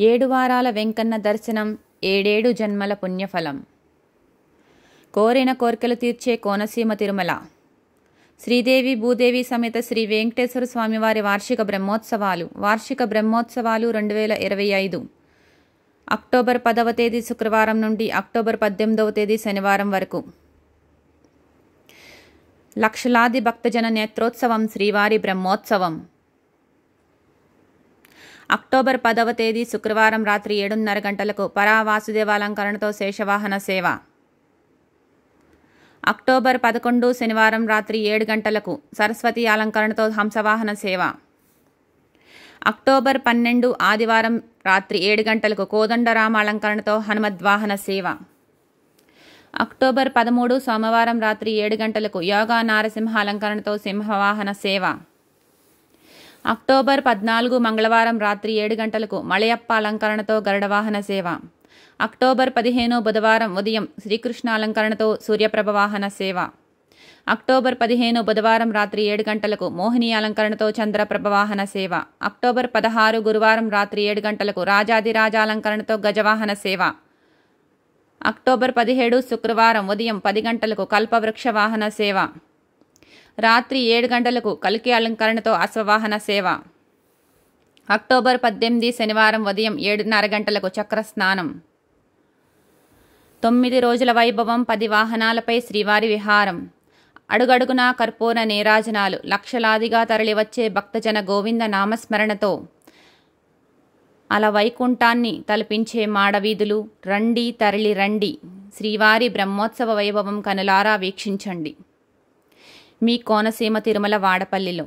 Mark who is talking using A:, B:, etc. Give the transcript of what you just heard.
A: ఏడు వారాల వెంకన్న దర్శనం ఏడేడు జన్మల పుణ్యఫలం. కోరిన కోర్కెలు తీర్చే కోనసీమ తిరుమల. శ్రీదేవి భూదేవి సమేత శ్రీ వెంకటేశ్వర స్వామివారి వార్షిక బ్రహ్మోత్సవాలు 2025 అక్టోబర్ 10వ తేదీ శుక్రవారం నుండి అక్టోబర్ 18వ తేదీ శనివారం వరకు. లక్షలాది భక్తజన నేత్రోత్సవం శ్రీవారి బ్రహ్మోత్సవం. అక్టోబర్ 10వ తేదీ శుక్రవారం రాత్రి 7:30 గంటలకు పరావాసుదేవాలంకరణతో శేషవాహన సేవ. అక్టోబర్ 11 శనివారం రాత్రి 7 గంటలకు సరస్వతి అలంకరణతో హంసవాహన సేవ. అక్టోబర్ 12 ఆదివారం రాత్రి 7 గంటలకు కోదండరామ అలంకరణతో హనుమద్వాహన సేవ. అక్టోబర్ 13 సోమవారం రాత్రి 7 గంటలకు యోగా నారసింహ అలంకరణతో సింహవాహన సేవ. అక్టోబర్ 14 మంగళవారం రాత్రి 7 గంటలకు మలయప్ప అలంకరణతో గరుడవాహన సేవ. అక్టోబర్ 15 బుధవారం ఉదయం శ్రీకృష్ణ అలంకరణతో సూర్యప్రభ వాహన సేవ. అక్టోబర్ 15 బుధవారం రాత్రి 7 గంటలకు మోహిని అలంకరణతో చంద్రప్రభ వాహన సేవ. అక్టోబర్ 16 గురువారం రాత్రి 7 గంటలకు రాజాదిరాజ అలంకరణతో గజవాహన సేవ. అక్టోబర్ 17 శుక్రవారం ఉదయం 10 గంటలకు కల్పవృక్ష వాహన సేవ. రాత్రి 7 గంటలకు కల్కి అలంకరణతో అశ్వవాహన సేవ. అక్టోబర్ 18 శనివారం ఉదయం 7:30 గంటలకు చక్ర స్నానం. 9 రోజుల వైభవం 10 వాహనాలపై శ్రీవారి విహారం. అడుగడుగునా కర్పూర నీరాజనాలు. లక్షలాదిగా తరలివచ్చే భక్తజన గోవింద నామస్మరణతో అల వైకుంఠాన్ని తలపించే మాడవీధులు. రండి తరలి రండి, శ్రీవారి బ్రహ్మోత్సవ వైభవం కనులారా వీక్షించండి. మీ కోనసీమ తిరుమల వాడపల్లిలో.